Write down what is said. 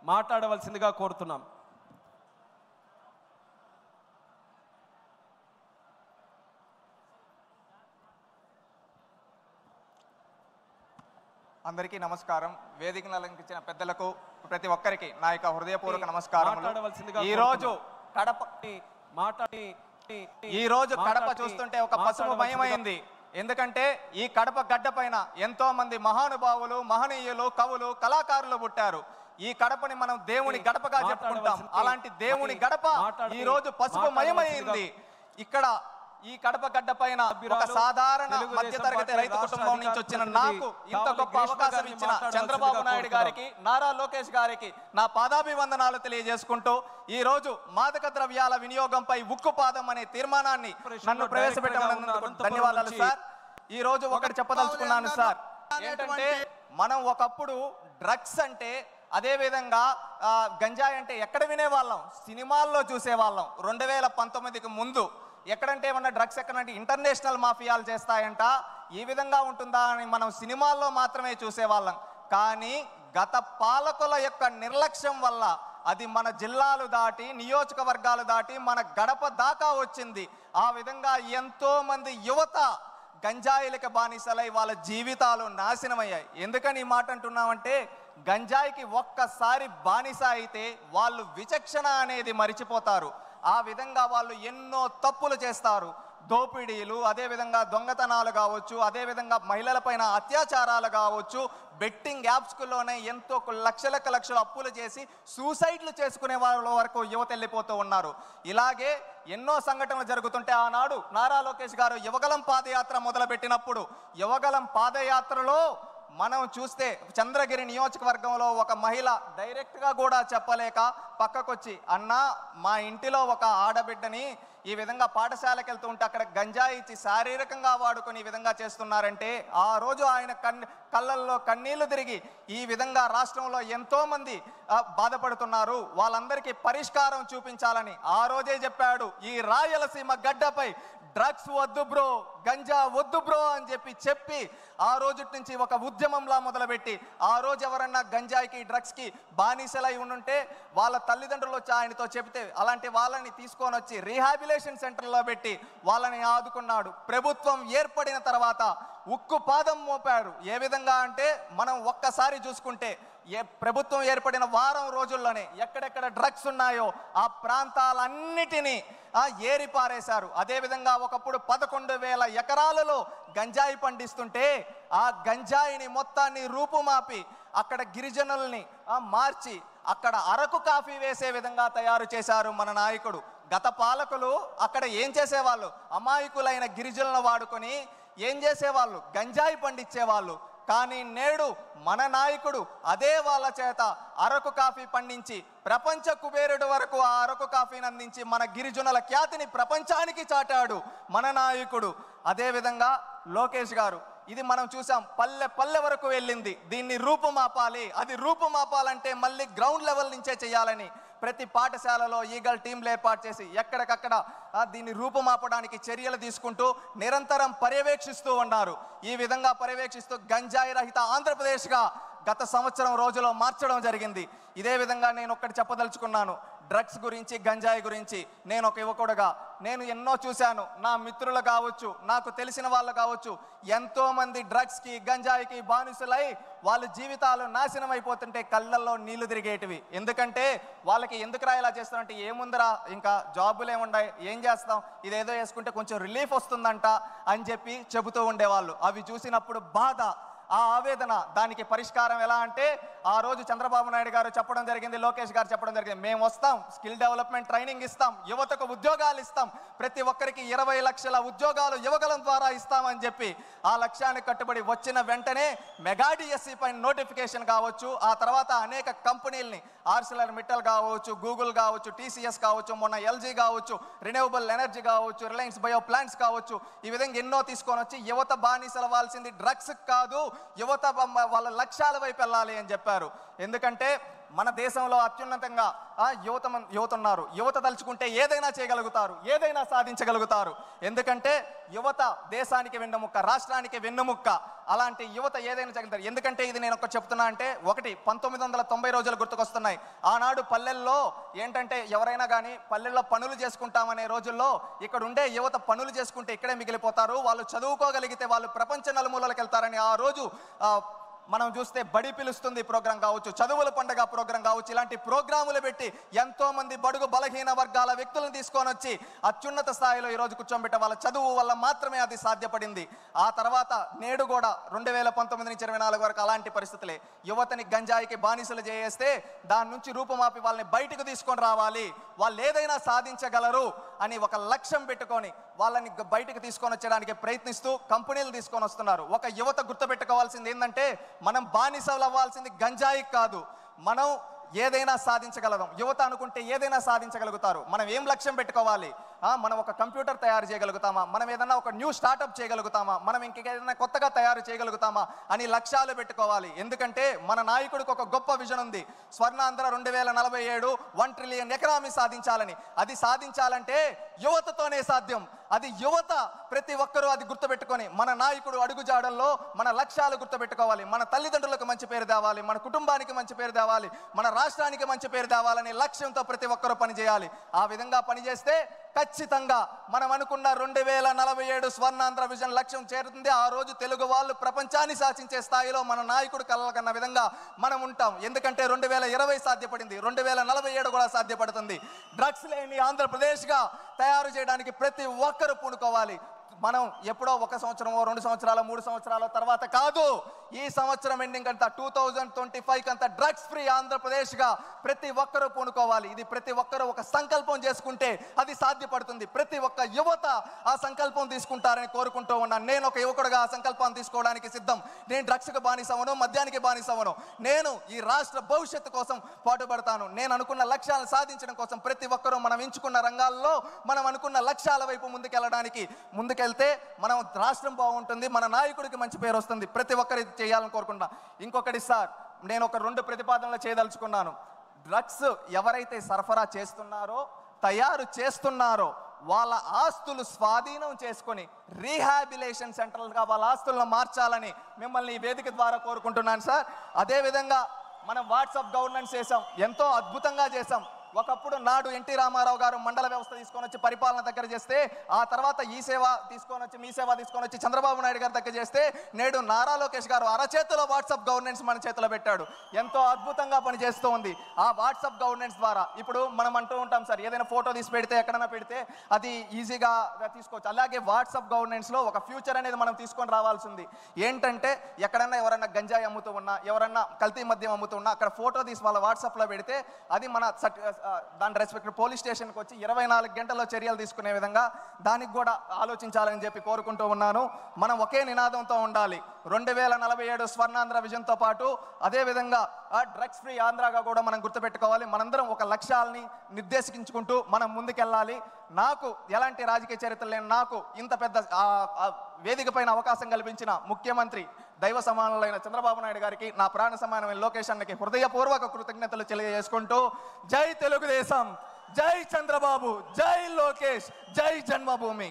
మాట్లాడవలసిందిగా కోరుతున్నాం. అందరికీ నమస్కారం. వేదికను అలంకరించిన పెద్దలకు ప్రతి ఒక్కరికి నా యొక్క హృదయపూర్వక నమస్కారములు. ఈ రోజు కడప చూస్తుంటే ఒక పసుపు మయమైంది. ఎందుకంటే ఈ కడప గడ్డ పైన ఎంతో మంది మహానుభావులు, మహనీయులు, కవులు, కళాకారులు పుట్టారు. ఈ కడపని మనం దేవుని గడపగా చెప్పుకుంటాం. అలాంటి దేవుని గడప ఈ రోజు పసుపు మయమైంది. ఇక్కడ ఈ కడప గడ్డ పైన ఒక సాధారణ మధ్యతరగతి రైతు కుటుంబం నుంచి వచ్చిన నాకు ఇంత గొప్ప అవకాశం ఇచ్చిన చంద్రబాబు నాయుడు గారికి, నారా లోకేష్ గారికి నా పాదాభివందనాలు తెలియజేసుకుంటూ ఈ రోజు మాదక ద్రవ్యాల వినియోగంపై ఉక్కుపాదం అనే తీర్మానాన్ని నన్ను ప్రవేశపెట్టమన్నందుకు ధన్యవాదాలు సార్. ఈ రోజు ఒకటి చెప్పదలుచుకున్నాను సార్. ఏంటంటే మనం ఒకప్పుడు డ్రగ్స్ అంటే, అదే విధంగా గంజాయి అంటే ఎక్కడ వినేవాళ్ళం? సినిమాల్లో చూసేవాళ్ళం. 2019కి ముందు ఎక్కడంటే ఏమన్నా డ్రగ్స్ ఎక్కడంటే ఇంటర్నేషనల్ మాఫియాలు చేస్తాయంట, ఈ విధంగా ఉంటుందా అని మనం సినిమాల్లో మాత్రమే చూసేవాళ్ళం. కానీ గత పాలకుల యొక్క నిర్లక్ష్యం వల్ల అది మన జిల్లాలు దాటి, నియోజకవర్గాలు దాటి మన గడప దాకా వచ్చింది. ఆ విధంగా ఎంతో మంది యువత గంజాయిలకు బానిసలై వాళ్ళ జీవితాలు నాశనమయ్యాయి. ఎందుకని ఈ మాట అంటున్నామంటే, గంజాయికి ఒక్కసారి బానిస అయితే వాళ్ళు విచక్షణ అనేది మరిచిపోతారు. ఆ విధంగా వాళ్ళు ఎన్నో తప్పులు చేస్తారు. దోపిడీలు, అదేవిధంగా దొంగతనాలు కావచ్చు, అదేవిధంగా మహిళలపైన అత్యాచారాలు కావచ్చు, బెట్టింగ్ యాప్స్లోనే ఎంతో లక్షలు అప్పులు చేసి సూసైడ్లు చేసుకునే వాళ్ళ వరకు యువత వెళ్ళిపోతూ ఉన్నారు. ఇలాగే ఎన్నో సంఘటనలు జరుగుతుంటే ఆనాడు నారా లోకేష్ గారు యువగలం పాదయాత్ర మొదలుపెట్టినప్పుడు, యువగలం పాదయాత్రలో మనం చూస్తే చంద్రగిరి నియోజకవర్గంలో ఒక మహిళ డైరెక్ట్గా కూడా చెప్పలేక పక్కకొచ్చి, అన్నా మా ఇంటిలో ఒక ఆడబిడ్డని ఈ విధంగా పాఠశాలకు వెళ్తూ ఉంటే అక్కడ గంజాయి ఇచ్చి శారీరకంగా వాడుకొని ఈ విధంగా చేస్తున్నారంటే, ఆ రోజు ఆయన కళ్ళల్లో కన్నీళ్లు తిరిగి ఈ విధంగా రాష్ట్రంలో ఎంతోమంది బాధపడుతున్నారు, వాళ్ళందరికీ పరిష్కారం చూపించాలని ఆ రోజే చెప్పాడు. ఈ రాయలసీమ గడ్డపై డ్రగ్స్ వద్దు బ్రో, గంజా వద్దు బ్రో అని చెప్పి ఆ రోజు నుంచి ఒక ఉద్యమంలా మొదలుపెట్టి, ఆ రోజు ఎవరన్నా గంజాయికి డ్రగ్స్కి బానిసలై ఉండుంటే వాళ్ళ తల్లిదండ్రులు వచ్చి ఆయనతో చెబితే అలాంటి వాళ్ళని తీసుకొని వచ్చి రీహాబిలేషన్ సెంటర్లో పెట్టి వాళ్ళని ఆదుకున్నాడు. ప్రభుత్వం ఏర్పడిన తర్వాత ఉక్కు పాదం మోపాడు. ఏ విధంగా అంటే, మనం ఒక్కసారి చూసుకుంటే ప్రభుత్వం ఏర్పడిన వారం రోజుల్లోనే ఎక్కడెక్కడ డ్రగ్స్ ఉన్నాయో ఆ ప్రాంతాలన్నిటినీ ఏరిపారేశారు. అదేవిధంగా ఒకప్పుడు 11,000 ఎకరాలలో గంజాయి పండిస్తుంటే ఆ గంజాయిని మొత్తాన్ని రూపుమాపి అక్కడ గిరిజనుల్ని మార్చి అక్కడ అరకు కాఫీ వేసే విధంగా తయారు చేశారు మన నాయకుడు. గత పాలకులు అక్కడ ఏం చేసేవాళ్ళు? అమాయకులైన గిరిజనులను వాడుకొని ఏం చేసేవాళ్ళు? గంజాయి పండించేవాళ్ళు. కానీ నేడు మన నాయకుడు అదే వాళ్ళ చేత అరకు కాఫీ పండించి ప్రపంచ కుబేరుడు వరకు ఆ అరకు కాఫీని అందించి మన గిరిజనుల ఖ్యాతిని ప్రపంచానికి చాటాడు మన నాయకుడు. అదేవిధంగా లోకేష్ గారు, ఇది మనం చూసాం, పల్లె వరకు వెళ్ళింది. దీన్ని రూపుమాపాలి. అది రూపుమాపాలంటే మళ్ళీ గ్రౌండ్ లెవెల్ నుంచే చేయాలని ప్రతి పాఠశాలలో ఈగల్ టీంలు ఏర్పాటు చేసి ఎక్కడికక్కడ దీన్ని రూపుమాపడానికి చర్యలు తీసుకుంటూ నిరంతరం పర్యవేక్షిస్తూ ఉన్నారు. ఈ విధంగా పర్యవేక్షిస్తూ గంజాయి రహిత ఆంధ్రప్రదేశ్గా గత సంవత్సరం రోజులో మార్చడం జరిగింది. ఇదే విధంగా నేను ఒక్కటి చెప్పదలుచుకున్నాను. డ్రగ్స్ గురించి, గంజాయి గురించి నేను ఒక యువకుడుగా నేను ఎన్నో చూశాను. నా మిత్రులు కావచ్చు, నాకు తెలిసిన వాళ్ళు కావచ్చు, ఎంతోమంది డ్రగ్స్కి, గంజాయికి బానిసలై వాళ్ళ జీవితాలు నాశనం అయిపోతుంటే కళ్ళల్లో నీళ్లు తిరిగేటివి. ఎందుకంటే వాళ్ళకి ఎందుకురా ఇలా చేస్తామంటే, ఏముందిరా ఇంకా జాబులు ఏముండాయి, ఏం చేస్తాం, ఇదేదో వేసుకుంటే కొంచెం రిలీఫ్ వస్తుందంట అని చెప్పి చెబుతూ ఉండేవాళ్ళు. అవి చూసినప్పుడు బాధ, ఆ ఆవేదన. దానికి పరిష్కారం ఎలా అంటే, ఆ రోజు చంద్రబాబు నాయుడు గారు చెప్పడం జరిగింది, లోకేష్ గారు చెప్పడం జరిగింది, మేము వస్తాం, స్కిల్ డెవలప్మెంట్ ట్రైనింగ్ ఇస్తాం, యువతకు ఉద్యోగాలు ఇస్తాం, ప్రతి ఒక్కరికి 20 లక్షల ఉద్యోగాలు యువగలం ద్వారా ఇస్తామని చెప్పి ఆ లక్ష్యానికి కట్టుబడి వచ్చిన వెంటనే మెగా డిఎస్సి పైన నోటిఫికేషన్ కావచ్చు, ఆ తర్వాత అనేక కంపెనీలని ఆర్సిలర్ మిట్టల్ కావచ్చు, గూగుల్ కావచ్చు, టీసీఎస్ కావచ్చు, మొన్న ఎల్జీ కావచ్చు, రిన్యూవబుల్ ఎనర్జీ కావచ్చు, రిలయన్స్ బయో ప్లాంట్స్ కావచ్చు, ఈ విధంగా ఎన్నో తీసుకొని వచ్చి యువత బానిసలవాల్సింది డ్రగ్స్ కాదు, యువత వాళ్ళ లక్ష్యాల వైపు వెళ్ళాలి అని చెప్పారు. ఎందుకంటే మన దేశంలో అత్యున్నతంగా యువత ఉన్నారు. యువత తలుచుకుంటే ఏదైనా చేయగలుగుతారు, ఏదైనా సాధించగలుగుతారు. ఎందుకంటే యువత దేశానికి వెన్నెముక్క, రాష్ట్రానికి వెన్నెముక్క. అలాంటి యువత ఏదైనా చేయగలుగుతారు. ఎందుకంటే ఇది నేను ఒక చెప్తున్నా అంటే, ఒకటి 1990 రోజులు గుర్తుకొస్తున్నాయి. ఆనాడు పల్లెల్లో ఏంటంటే ఎవరైనా కానీ పల్లెల్లో పనులు చేసుకుంటామనే రోజుల్లో ఇక్కడ ఉండే యువత పనులు చేసుకుంటే ఇక్కడే మిగిలిపోతారు, వాళ్ళు చదువుకోగలిగితే వాళ్ళు ప్రపంచ నలుమూలలకు వెళ్తారని ఆ రోజు మనం చూస్తే బడి పిలుస్తుంది ప్రోగ్రాం కావచ్చు, చదువుల పండుగ ప్రోగ్రాం కావచ్చు, ఇలాంటి ప్రోగ్రాములు పెట్టి ఎంతో మంది బడుగు బలహీన వర్గాల వ్యక్తులను తీసుకొని వచ్చి అత్యున్నత స్థాయిలో ఈరోజు కూర్చోబెట్టే వాళ్ళ చదువు వల్ల మాత్రమే అది సాధ్యపడింది. ఆ తర్వాత నేడు కూడా 2019 నుంచి 24 వరకు అలాంటి పరిస్థితులే. యువతని గంజాయికి బానిసలు చేస్తే దాని నుంచి రూపుమాపి వాళ్ళని బయటకు తీసుకొని రావాలి, వాళ్ళు ఏదైనా సాధించగలరు అని ఒక లక్ష్యం పెట్టుకొని వాళ్ళని బయటకు తీసుకొని వచ్చడానికి ప్రయత్నిస్తూ కంపెనీలు తీసుకొని వస్తున్నారు. ఒక యువత గుర్తుపెట్టుకోవాల్సింది ఏంటంటే, మనం బానిసలు అవ్వాల్సింది గంజాయి కాదు, మనం ఏదైనా సాధించగలం. యువత అనుకుంటే ఏదైనా సాధించగలుగుతారు. మనం ఏం లక్ష్యం పెట్టుకోవాలి? మనం ఒక కంప్యూటర్ తయారు చేయగలుగుతామా, మనం ఏదైనా ఒక న్యూ స్టార్టప్ చేయగలుగుతామా, మనం ఇంకేదైనా కొత్తగా తయారు చేయగలుగుతామా అని లక్ష్యాలు పెట్టుకోవాలి. ఎందుకంటే మన నాయకుడికి ఒక గొప్ప విజన్ ఉంది, స్వర్ణాంధ్ర 2047 1 ట్రిలియన్ ఎకనామీ సాధించాలని. అది సాధించాలంటే యువతతోనే సాధ్యం. అది యువత ప్రతి ఒక్కరూ అది గుర్తుపెట్టుకొని మన నాయకుడు అడుగుజాడల్లో మన లక్ష్యాలు గుర్తుపెట్టుకోవాలి. మన తల్లిదండ్రులకు మంచి పేరు తేవాలి, మన కుటుంబానికి మంచి పేరు తేవాలి, మన రాష్ట్రానికి మంచి పేరు తేవాలనే లక్ష్యంతో ప్రతి ఒక్కరూ పనిచేయాలి. ఆ విధంగా పనిచేస్తే ఖచ్చితంగా మనం అనుకున్న 2047 స్వర్ణాంధ్ర విజన్ లక్ష్యం చేరుతుంది. ఆ రోజు తెలుగు వాళ్ళు ప్రపంచాన్ని శాసించే స్థాయిలో మన నాయకుడు కలగన్న విధంగా మనం ఉంటాం. ఎందుకంటే 2020 సాధ్యపడింది, 2047 కూడా సాధ్యపడుతుంది. డ్రగ్స్ లేని ఆంధ్రప్రదేశ్గా తయారు చేయడానికి ప్రతి ఒక్కరూ పూనుకోవాలి. మనం ఎప్పుడో 1 సంవత్సరమో 2 సంవత్సరాలు 3 సంవత్సరాల తర్వాత కాదు, ఈ సంవత్సరం ఎండింగ్ అంతా 2025 అంతా డ్రగ్స్ ఫ్రీ ఆంధ్రప్రదేశ్గా ప్రతి ఒక్కరూ పూనుకోవాలి. ఇది ప్రతి ఒక్కరూ ఒక సంకల్పం చేసుకుంటే అది సాధ్యపడుతుంది. ప్రతి ఒక్క యువత ఆ సంకల్పం తీసుకుంటారని కోరుకుంటూ ఉన్నాను. నేను ఒక యువకుడుగా ఆ సంకల్పాన్ని తీసుకోవడానికి సిద్ధం. నేను డ్రగ్స్కి బానిసవను, మద్యానికి బానిసవను. నేను ఈ రాష్ట్ర భవిష్యత్తు కోసం పాటుపడతాను. నేను అనుకున్న లక్ష్యాలను సాధించడం కోసం ప్రతి ఒక్కరూ మనం ఎంచుకున్న రంగాల్లో మనం అనుకున్న లక్ష్యాల వైపు ముందుకెళ్తే మనం రాష్ట్రం బాగుంటుంది, మన నాయకుడికి మంచి పేరు వస్తుంది. ప్రతి ఒక్కరు చేయాలని కోరుకుంటున్నా. ఇంకొకటి సార్, నేను ఒక 2 ప్రతిపాదనలు చేయదలుచుకున్నాను. డ్రగ్స్ ఎవరైతే సరఫరా చేస్తున్నారో, తయారు చేస్తున్నారో వాళ్ళ ఆస్తులు స్వాధీనం చేసుకొని రీహాబిలేషన్ సెంటర్లుగా వాళ్ళ ఆస్తులను మార్చాలని మిమ్మల్ని ఈ వేదిక ద్వారా కోరుకుంటున్నాను సార్. అదేవిధంగా మనం వాట్సాప్ గవర్నెన్స్ చేసాం, ఎంతో అద్భుతంగా చేసాం. ఒకప్పుడు నాడు ఎన్టీ రామారావు గారు మండల వ్యవస్థ తీసుకొని వచ్చి పరిపాలన దగ్గర చేస్తే, ఆ తర్వాత ఈ సేవ తీసుకొని వచ్చి మీ సేవ తీసుకొని వచ్చి చంద్రబాబు నాయుడు గారి దగ్గర చేస్తే, నేడు నారా లోకేష్ గారు అరచేతిలో వాట్సాప్ గవర్నెన్స్ మన చేతిలో పెట్టాడు. ఎంతో అద్భుతంగా పనిచేస్తూ ఉంది. ఆ వాట్సాప్ గవర్నెన్స్ ద్వారా ఇప్పుడు మనం అంటూ ఉంటాం సార్, ఏదైనా ఫోటో తీసి పెడితే ఎక్కడైనా పెడితే అది ఈజీగా తీసుకోవచ్చు. అలాగే వాట్సాప్ గవర్నెన్స్లో ఒక ఫ్యూచర్ అనేది మనం తీసుకొని రావాల్సింది. ఏంటంటే ఎక్కడన్నా ఎవరన్నా గంజాయి అమ్ముతూ ఉన్నా, ఎవరన్నా కల్తీ మద్యం అమ్ముతూ ఉన్నా, అక్కడ ఫోటో తీసి వాళ్ళ వాట్సాప్లో పెడితే అది మన దాని రెస్పెక్ట్ పోలీస్ స్టేషన్కి వచ్చి 24 గంటల్లో చర్యలు తీసుకునే విధంగా దానికి కూడా ఆలోచించాలని చెప్పి కోరుకుంటూ ఉన్నాను. మనం ఒకే నినాదంతో ఉండాలి. 2047 స్వర్ణాంధ్ర విజన్తో పాటు అదేవిధంగా డ్రగ్స్ ఫ్రీ ఆంధ్రాగా కూడా మనం గుర్తుపెట్టుకోవాలి. మనందరం ఒక లక్ష్యాలని నిర్దేశించుకుంటూ మనం ముందుకెళ్ళాలి. నాకు ఎలాంటి రాజకీయ చరిత్ర లేని నాకు ఇంత పెద్ద వేదిక పైన అవకాశం కల్పించిన ముఖ్యమంత్రి దైవ సమానులైన చంద్రబాబు నాయుడు గారికి, నా ప్రాణ సమానమైన లోకేష్ అన్నకి హృదయపూర్వక కృతజ్ఞతలు తెలియజేసుకుంటూ, జై తెలుగుదేశం, జై చంద్రబాబు, జై లోకేష్, జై జన్మభూమి.